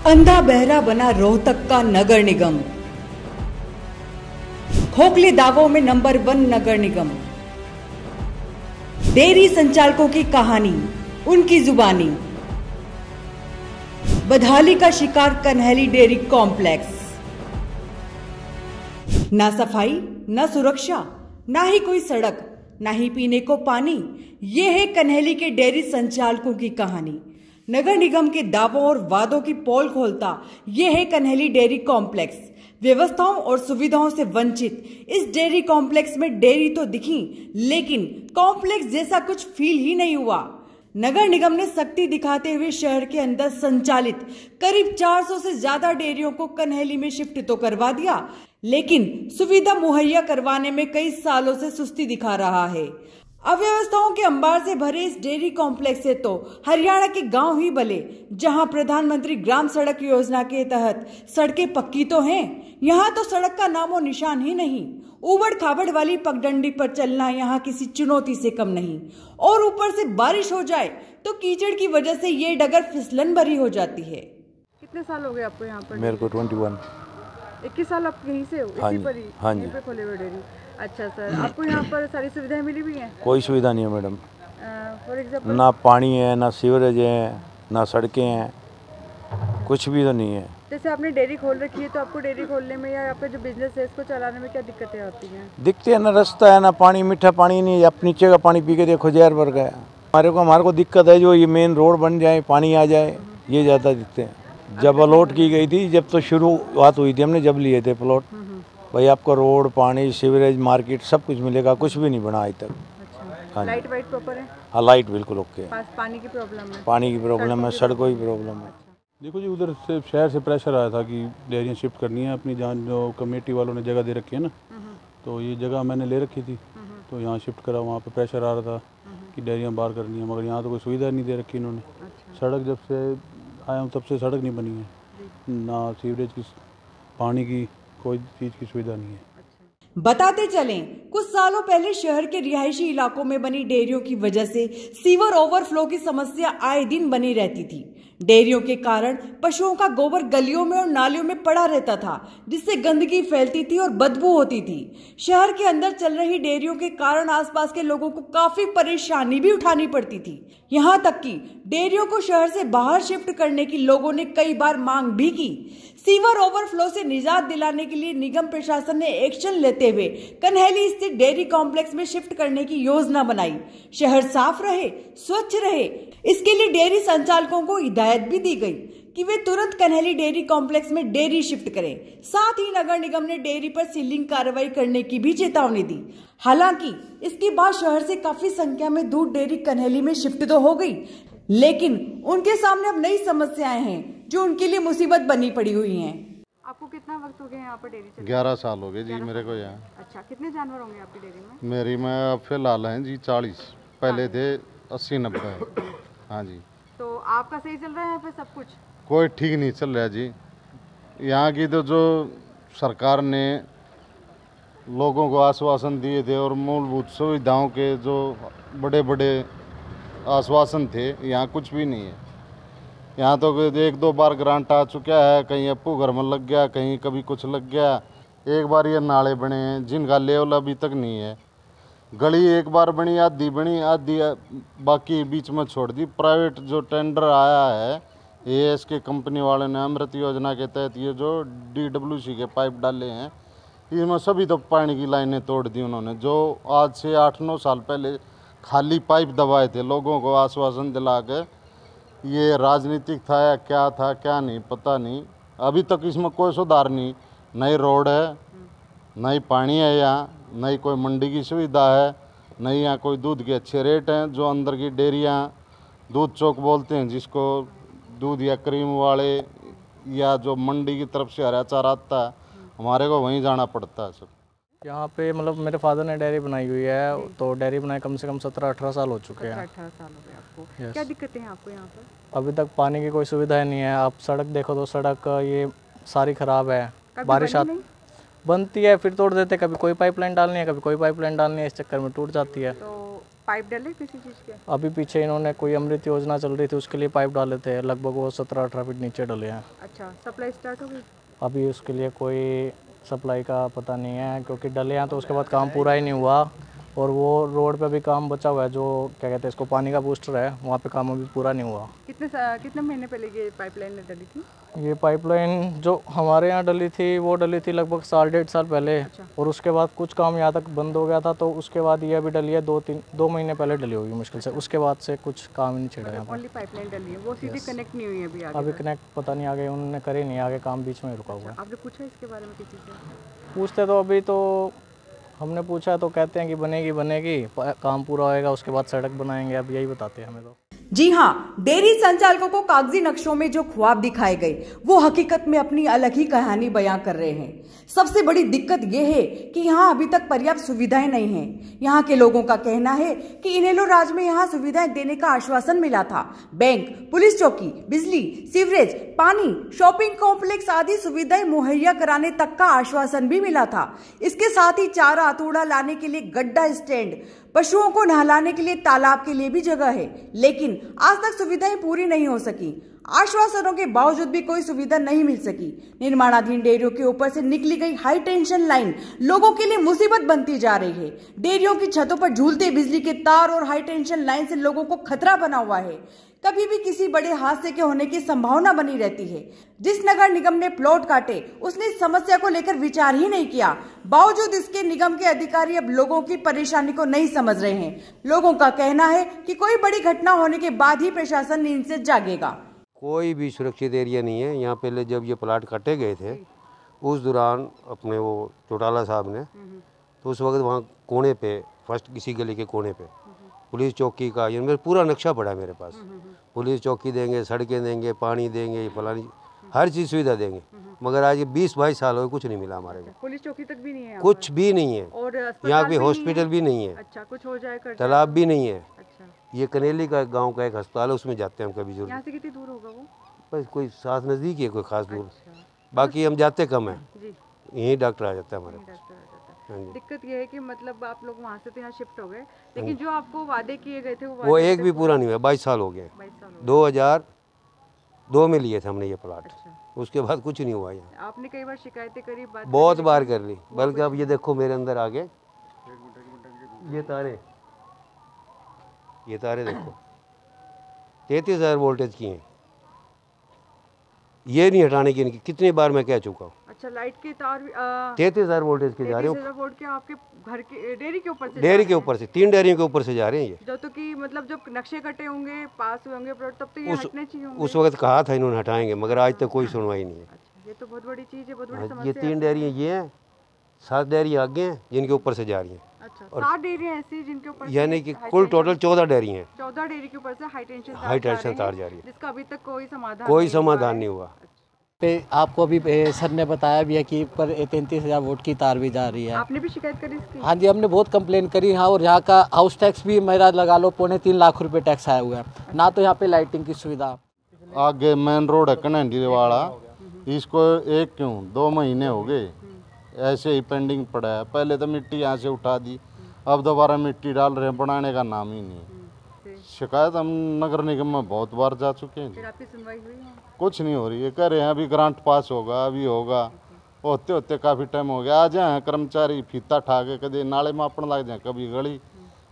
अंधा बहरा बना रोहतक का नगर निगम। खोखले दावों में नंबर 1 नगर निगम। डेयरी संचालकों की कहानी, उनकी जुबानी। बदहाली का शिकार कन्हैली डेयरी कॉम्प्लेक्स। ना सफाई, ना सुरक्षा, ना ही कोई सड़क, ना ही पीने को पानी। ये है कन्हैली के डेयरी संचालकों की कहानी। नगर निगम के दावों और वादों की पोल खोलता ये है कन्हैली डेयरी कॉम्प्लेक्स। व्यवस्थाओं और सुविधाओं से वंचित इस डेयरी कॉम्प्लेक्स में डेयरी तो दिखी, लेकिन कॉम्प्लेक्स जैसा कुछ फील ही नहीं हुआ। नगर निगम ने सख्ती दिखाते हुए शहर के अंदर संचालित करीब 400 से ज्यादा डेयरियों को कन्हैली में शिफ्ट तो करवा दिया, लेकिन सुविधा मुहैया करवाने में कई सालों से सुस्ती दिखा रहा है। अव्यवस्थाओं के अंबार से भरे इस डेयरी कॉम्प्लेक्स से तो हरियाणा के गांव ही भले, जहां प्रधानमंत्री ग्राम सड़क योजना के तहत सड़कें पक्की तो हैं, यहां तो सड़क का नामो निशान ही नहीं। उबड़ खाबड़ वाली पगडंडी पर चलना यहां किसी चुनौती से कम नहीं, और ऊपर से बारिश हो जाए तो कीचड़ की वजह से ये डगर फिसलन भरी हो जाती है। कितने साल हो गए आपको यहाँ पर? मेरे को 21। 21 साल आप यहीं से हो? इसी पर ही? हाँ जी। यहीं पे खोले हुए डेयरी। अच्छा सर, आपको यहाँ पर सारी सुविधाएं मिली हुई हैं? कोई सुविधा नहीं है मैडम। फॉर एग्जाम्पल ना पानी है, ना सीवरेज है, ना सड़कें हैं, कुछ भी तो नहीं है। जैसे आपने डेयरी खोल रखी है, तो आपको डेयरी खोलने में या आपका जो बिजनेस है इसको चलाने में क्या दिक्कतें आती हैं? दिखते है ना, रास्ता है ना, पानी, मीठा पानी नहीं है। आप नीचे का पानी पी के देखो, जहर भर गया। हमारे को दिक्कत है जो ये मेन रोड बन जाए, पानी आ जाए, ये ज़्यादा दिखते हैं। जब अलॉट की गई थी, जब तो शुरुआत हुई थी, हमने जब लिए थे प्लॉट, भाई आपको रोड, पानी, सीवरेज, मार्केट सब कुछ मिलेगा, कुछ भी नहीं बना आज तक। अच्छा, लाइट वाइट प्रॉपर है? हाँ, लाइट बिल्कुल ओके है। पानी की प्रॉब्लम है? पानी की प्रॉब्लम है, सड़कों की प्रॉब्लम है। देखो जी, उधर से शहर से प्रेशर आया था कि डेयरियाँ शिफ्ट करनी है अपनी, जहाँ जो कमेटी वालों ने जगह दे रखी है ना, तो ये जगह मैंने ले रखी थी, तो यहाँ शिफ्ट करा। वहाँ पे प्रेशर आ रहा था कि डेयरियाँ बाहर करनी है, मगर यहाँ तो कोई सुविधा नहीं दे रखी इन्होंने। सड़क जब से आया हूँ तब से सड़क नहीं बनी है, ना सीवरेज की, पानी की, कोई चीज़ की सुविधा नहीं है। बताते चलें, कुछ सालों पहले शहर के रिहायशी इलाकों में बनी डेयरियों की वजह से सीवर ओवरफ्लो की समस्या आए दिन बनी रहती थी। डेयरियों के कारण पशुओं का गोबर गलियों में और नालियों में पड़ा रहता था, जिससे गंदगी फैलती थी और बदबू होती थी। शहर के अंदर चल रही डेयरियों के कारण आसपास के लोगों को काफी परेशानी भी उठानी पड़ती थी। यहाँ तक कि डेयरियों को शहर से बाहर शिफ्ट करने की लोगों ने कई बार मांग भी की। सीवर ओवरफ्लो से निजात दिलाने के लिए निगम प्रशासन ने एक्शन लेते हुए कन्हैली स्थित डेयरी कॉम्प्लेक्स में शिफ्ट करने की योजना बनाई। शहर साफ रहे, स्वच्छ रहे, इसके लिए डेयरी संचालकों को हिदायत भी दी गई कि वे तुरंत कन्हैली डेयरी कॉम्प्लेक्स में डेयरी शिफ्ट करें। साथ ही नगर निगम ने डेयरी पर सीलिंग कार्रवाई करने की भी चेतावनी दी। हालांकि इसके बाद शहर से काफी संख्या में दूध डेयरी कन्हैली में शिफ्ट तो हो गई, लेकिन उनके सामने अब नई समस्याएं हैं जो उनके लिए मुसीबत बनी पड़ी हुई हैं। आपको कितना वक्त हो गया यहाँ पर डेयरी चलाते? 11 साल हो गए जी मेरे को यहाँ। अच्छा, कितने जानवर होंगे आपकी डेयरी में? मेरी में अब फिलहाल हैं जी 40, पहले थे 80-90। हाँ जी। तो आपका सही चल रहा है यहाँ पे सब कुछ? कोई ठीक नहीं चल रहा जी। यहाँ की तो जो सरकार ने लोगों को आश्वासन दिए थे और मूलभूत सुविधाओं के जो बड़े बड़े आश्वासन थे, यहाँ कुछ भी नहीं है। यहाँ तो 1-2 बार ग्रांट आ चुका है, कहीं अप्पू घर में लग गया, कहीं कभी कुछ लग गया। एक बार ये नाले बने हैं जिनका लेवल अभी तक नहीं है। गली एक बार बनी, आधी बाकी बीच में छोड़ दी। प्राइवेट जो टेंडर आया है AS के कंपनी वाले ने अमृत योजना के तहत ये जो DWC के पाइप डाले हैं, इसमें सभी तो पानी की लाइनें तोड़ दी उन्होंने। जो आज से 8-9 साल पहले खाली पाइप दबाए थे, लोगों को आश्वासन दिला के, ये राजनीतिक था या क्या था क्या नहीं पता नहीं। अभी तक इसमें कोई सुधार नहीं। नई रोड है, नई पानी है, यहाँ नई कोई मंडी की सुविधा है, नई यहाँ कोई दूध के अच्छे रेट हैं। जो अंदर की डेयरियाँ, दूध चौक बोलते हैं जिसको, दूध या क्रीम वाले या जो मंडी की तरफ से हरा चारा आता है, हमारे को वहीं जाना पड़ता है सब। यहाँ पे मतलब मेरे फादर ने डेयरी बनाई हुई है, तो डेयरी बनाए कम से कम 17-18 साल हो चुके हैं। 18 साल हो गए आपको। क्या दिक्कतें हैं आपको यहाँ पर? अभी तक पानी की कोई सुविधा नहीं है। आप सड़क देखो तो सड़क ये सारी खराब है। बारिश बनती है फिर तोड़ देते, कभी कोई पाइपलाइन डालनी है, कभी कोई पाइपलाइन डालनी है, इस चक्कर में टूट जाती है। तो पाइप डाले किसी चीज़ के? अभी पीछे इन्होंने कोई अमृत योजना चल रही थी, उसके लिए पाइप डाले थे, लगभग वो 17-18 फीट नीचे डले हैं। अच्छा, सप्लाई स्टार्ट हो गई? अभी उसके लिए कोई सप्लाई का पता नहीं है, क्योंकि डले हैं तो उसके बाद काम पूरा ही नहीं हुआ। और वो रोड पे भी काम बचा हुआ है, जो क्या कहते हैं इसको, पानी का बूस्टर है, वहाँ पे काम अभी पूरा नहीं हुआ। कितने महीने पहले ये पाइपलाइन डली थी? ये पाइपलाइन जो हमारे यहाँ डली थी वो डली थी लगभग 1.5 साल पहले। अच्छा। और उसके बाद कुछ काम यहाँ तक बंद हो गया था, तो उसके बाद ये अभी डली है 2 महीने पहले डली होगी मुश्किल से। उसके बाद से कुछ काम ही नहीं छिड़ा यहाँ पर। ओनली पाइपलाइन डली है, वो सीधे कनेक्ट नहीं हुई है अभी आगे? अभी कनेक्ट पता नहीं, आगे उन्होंने करे नहीं, आगे काम बीच में रुका हुआ है। आपने पूछा इसके बारे में किसी से? पूछते तो अभी तो हमने पूछा तो कहते हैं कि बनेगी, काम पूरा होएगा उसके बाद सड़क बनाएंगे, अब यही बताते हैं हमें तो। जी हाँ, डेयरी संचालकों को कागजी नक्शों में जो ख्वाब दिखाए गए वो हकीकत में अपनी अलग ही कहानी बयां कर रहे हैं। सबसे बड़ी दिक्कत यह है कि यहाँ अभी तक पर्याप्त सुविधाएं नहीं हैं। यहाँ के लोगों का कहना है कि इनेलो राज में यहाँ सुविधाएं देने का आश्वासन मिला था। बैंक, पुलिस चौकी, बिजली, सीवरेज, पानी, शॉपिंग कॉम्प्लेक्स आदि सुविधाएं मुहैया कराने तक का आश्वासन भी मिला था। इसके साथ ही चारा अतुड़ा लाने के लिए गड्ढा स्टैंड, पशुओं को नहलाने के लिए तालाब के लिए भी जगह है, लेकिन आज तक सुविधाएं पूरी नहीं हो सकी। आश्वासनों के बावजूद भी कोई सुविधा नहीं मिल सकी। निर्माणाधीन डेयरियों के ऊपर से निकली गई हाई टेंशन लाइन लोगों के लिए मुसीबत बनती जा रही है। डेयरियों की छतों पर झूलते बिजली के तार और हाई टेंशन लाइन से लोगों को खतरा बना हुआ है। कभी भी किसी बड़े हादसे के होने की संभावना बनी रहती है। जिस नगर निगम ने प्लॉट काटे उसने इस समस्या को लेकर विचार ही नहीं किया। बावजूद इसके निगम के अधिकारी अब लोगों की परेशानी को नहीं समझ रहे हैं। लोगों का कहना है कि कोई बड़ी घटना होने के बाद ही प्रशासन नींद से जागेगा। कोई भी सुरक्षित एरिया नहीं है यहाँ। पहले जब ये प्लाट काटे गए थे उस दौरान अपने वो चौटाला साहब ने, तो उस वक्त वहाँ कोने पे, फर्स्ट किसी गली के कोने पे पुलिस चौकी का, ये मेरा पूरा नक्शा पड़ा है मेरे पास। पुलिस चौकी देंगे, सड़कें देंगे, पानी देंगे, फलानी हर चीज़ सुविधा देंगे, मगर आज ये 20-22 साल हो कुछ नहीं मिला हमारे को। पुलिस चौकी तक भी नहीं है? कुछ भी नहीं है। और यहाँ पे हॉस्पिटल भी नहीं है। अच्छा, कुछ हो जाए, तालाब भी नहीं है। अच्छा, ये कनेली का गांव का एक अस्पताल है, उसमें जाते हैं हम कभी जरूर। यहाँ से कितनी दूर होगा वो? बस कोई साथ नज़दीक है, कोई खास दूर। अच्छा। बाकी हम जाते कम है, जी, यही डॉक्टर आ जाता है हमारे पास। डॉक्टर आ जाता हाँ है। जी। दिक्कत ये है कि मतलब आप लोग वहाँ से तो यहाँ शिफ्ट हो गए, लेकिन जो आपको वादे किए गए थे वो एक भी पूरा नहीं हुआ। 22 साल हो गए। 22 साल हो गए। 2002 में लिए थे हमने ये प्लाट। अच्छा। उसके बाद कुछ नहीं हुआ यहाँ। आपने कई बार शिकायतें करी? बहुत बार कर ली, बल्कि अब ये देखो मेरे अंदर आगे ये तारे देखो 33,000 वोल्टेज की हैं। ये नहीं हटाने की इनकी, कितनी बार मैं कह चुका हूँ। अच्छा, लाइट के तार 33,000 वोल्टेज के जा रहे हो। 33,000 वोल्ट के आपके घर के डेयरी के ऊपर से? डेयरी के ऊपर से, 3 डेयरियों के ऊपर से जा रहे हैं ये। जो तो कि मतलब जब नक्शे कटे होंगे, पास हुए होंगे प्लॉट, तब तो ये हटने चाहिए होंगे। उस वक्त कहा था इन्होंने हटाएंगे, मगर आज तक कोई सुनवाई नहीं है। अच्छा, ये तो बहुत बड़ी चीज़ है, बहुत बड़ी ये समस्या 3 डेयरियाँ ये हैं, 7 डेयरी आगे हैं जिनके ऊपर से जा रही हैं। अच्छा, 7 डेयरी ऐसी जिनके ऊपर यानी कि कुल टोटल 14 डेयरी हैं। 14 डेयरी के ऊपर से हाई टेंशन तार जा रही है, जिसका अभी तक कोई समाधान नहीं हुआ। पे आपको अभी सर ने बताया भी है कि पर 33,000 वोट की तार भी जा रही है। आपने भी शिकायत करी इसकी? हाँ जी, हमने बहुत कंप्लेन करी। हाँ, और यहाँ का हाउस टैक्स भी मेरा लगा लो 3.25 लाख रुपए टैक्स आया हुआ है। ना तो यहाँ पे लाइटिंग की सुविधा। आगे मेन रोड है कनेंडी वाला, इसको 2 महीने हो गए ऐसे ही पेंडिंग पड़ा है। पहले तो मिट्टी यहाँ से उठा दी, अब दोबारा मिट्टी डाल रहे हैं, बनाने का नाम ही नहीं। शिकायत हम नगर निगम में बहुत बार जा चुके हैं। फिर आपकी सुनवाई हुई है? कुछ नहीं हो रही है। कह रहे हैं अभी ग्रांट पास होगा, अभी होगा, होते होते काफ़ी टाइम हो गया। आ जाए कर्मचारी फीता ठा के कभी नाले मापन लग जाए, कभी गली,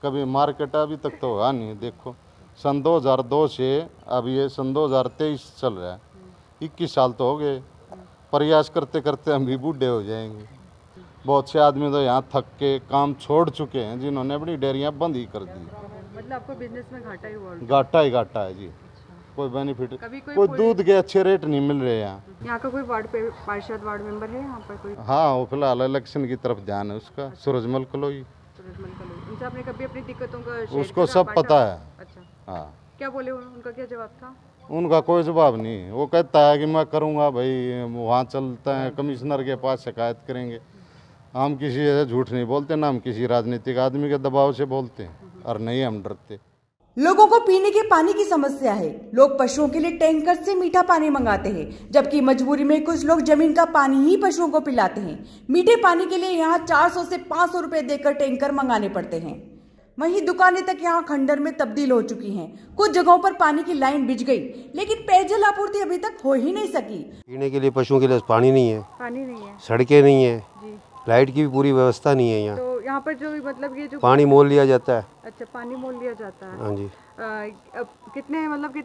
कभी मार्केट, अभी तक तो हुआ नहीं। देखो सन 2002 से अब ये सन 2023 चल रहा है, 21 साल तो हो गए। प्रयास करते करते हम भी बूढ़े हो जाएंगे। बहुत से आदमी तो यहाँ थक के काम छोड़ चुके हैं, जिन्होंने अपनी डेयरियाँ बंद ही कर दी। मतलब आपको बिजनेस में घाटा ही हुआ? घाटा है जी। कोई बेनिफिट, कोई दूध के अच्छे रेट नहीं मिल रहे यहाँ। यहाँ का कोई पार्षद वार्ड मेंबर है यहाँ पर कोई? हाँ, वो फिलहाल इलेक्शन की तरफ ध्यान है उसका, सूरजमल कलोई। उनसे आपने कभी अपनी दिक्कतों का उसको सब पता है। अच्छा, हाँ। क्या बोले, उनका क्या जवाब था? उनका कोई जवाब नहीं। वो कहता है कि मैं करूँगा भाई, वहाँ चलता है कमिश्नर के पास शिकायत करेंगे। हम किसी से झूठ नहीं बोलते, ना हम किसी राजनीतिक आदमी के दबाव से बोलते हैं, और नहीं हम डरते। लोगों को पीने के पानी की समस्या है। लोग पशुओं के लिए टैंकर से मीठा पानी मंगाते हैं, जबकि मजबूरी में कुछ लोग जमीन का पानी ही पशुओं को पिलाते हैं। मीठे पानी के लिए यहाँ 400 से 500 रुपए देकर टैंकर मंगाने पड़ते हैं। वहीं दुकानें तक यहां खंडर में तब्दील हो चुकी हैं। कुछ जगहों पर पानी की लाइन बिछ गई, लेकिन पेयजल आपूर्ति अभी तक हो ही नहीं सकी। पीने के लिए पशुओं के लिए पानी नहीं है, सड़कें नहीं है, लाइट की भी पूरी व्यवस्था नहीं है यहाँ। तो यहाँ पर जो मतलब ये जो पानी मोल लिया जाता है। अच्छा, पानी मोल लिया जाता है। हाँ जी। कितने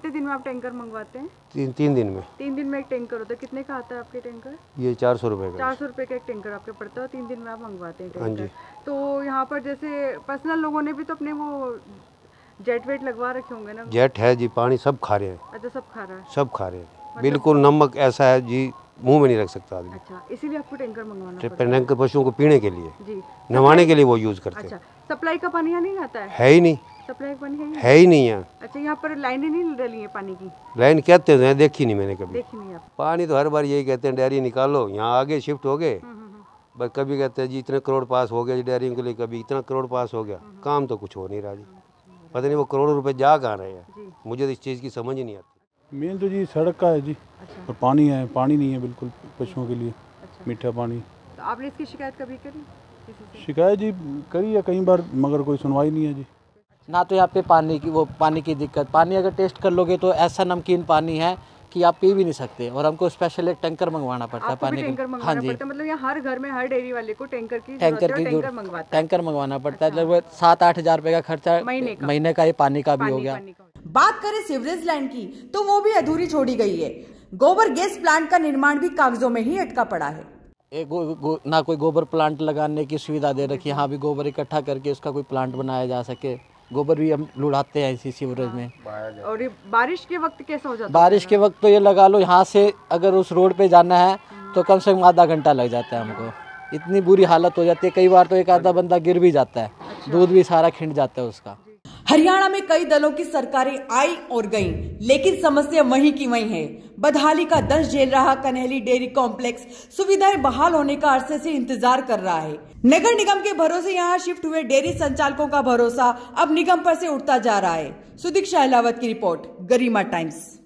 दिन में आप टैंकर मंगवाते हैं? 3 दिन में। 3 दिन में एक टैंकर होता है। कितने का आता है आपके टैंकर? ये 400 रुपये का। 400 रुपये का एक टैंकर आपके पड़ता है, 3 दिन में आप मंगवाते हैं हाँ टैंकर। जी। तो यहाँ पर जैसे पर्सनल लोगों ने भी तो अपने वो जेट वेट लगवा रखे होंगे ना? जेट है जी, पानी सब खा रहे हैं। अच्छा, सब खा रहा है? सब खा रहे हैं, बिल्कुल नमक ऐसा है जी, मुंह में नहीं रख सकता आदमी। अच्छा, इसीलिए आपको टैंकर मंगवाना पड़ता है? टैंकर पशुओं को पीने के लिए जी, नहाने के लिए वो यूज करते हैं। अच्छा, सप्लाई का पानी यहाँ नहीं आता है ही नहीं। सप्लाई का पानी है ही नहीं यहाँ। अच्छा, यहाँ पर लाइनें नहीं डली है पानी की? लाइन कहते हैं, देखी नहीं मैंने कभी। देखी नहीं आप? पानी तो हर बार यही कहते हैं डेयरी निकालो, यहाँ आगे शिफ्ट हो गए, बस कभी कहते हैं जी इतने करोड़ पास हो गया जी डेयरियों के लिए, कभी इतना करोड़ पास हो गया। काम तो कुछ हो नहीं रहा जी, पता नहीं वो करोड़ों रुपए जा कहाँ रहे हैं। मुझे तो इस चीज़ की समझ ही नहीं आती। मेन तो जी सड़क का है जी। अच्छा। और पानी है, पानी नहीं है बिल्कुल पशुओं के लिए। अच्छा। मीठा पानी। तो आपने इसकी शिकायत कभी करी किसी से? शिकायत जी करी है कई बार, मगर कोई सुनवाई नहीं है जी। ना तो यहाँ पे पानी की दिक्कत, पानी अगर टेस्ट कर लोगे तो ऐसा नमकीन पानी है कि आप पी भी नहीं सकते, और हमको स्पेशल एक टैंकर मंगवाना पड़ता है पानी का। हाँ जी, मतलब यहाँ हर घर में, हर डेयरी वाले को टैंकर मंगवाना पड़ता है। लगभग 7-8 हज़ार रुपये का खर्चा महीने का, ये पानी का भी हो गया। बात करें सीवरेज लाइन की तो वो भी अधूरी छोड़ी गई है। गोबर गैस प्लांट का निर्माण भी कागजों में ही अटका पड़ा है। ना कोई गोबर प्लांट लगाने की सुविधा दे रखी है, यहाँ भी गोबर इकट्ठा करके उसका कोई प्लांट बनाया जा सके। गोबर भी हम लुढ़ाते हैं इसी सीवरेज में। और ये बारिश के वक्त कैसा हो जाता है? बारिश के वक्त तो ये लगा लो, यहाँ से अगर उस रोड पे जाना है तो कम से कम आधा घंटा लग जाता है हमको। इतनी बुरी हालत हो जाती है, कई बार तो एक आधा बंदा गिर भी जाता है। अच्छा। दूध भी सारा खिंड जाता है उसका। हरियाणा में कई दलों की सरकारें आई और गईं, लेकिन समस्या वहीं की वहीं है। बदहाली का दंश झेल रहा कन्हैली डेयरी कॉम्प्लेक्स सुविधाएं बहाल होने का अरसे से इंतजार कर रहा है। नगर निगम के भरोसे यहां शिफ्ट हुए डेयरी संचालकों का भरोसा अब निगम पर से उठता जा रहा है। सुदीक्षा अहलावत की रिपोर्ट, गरिमा टाइम्स।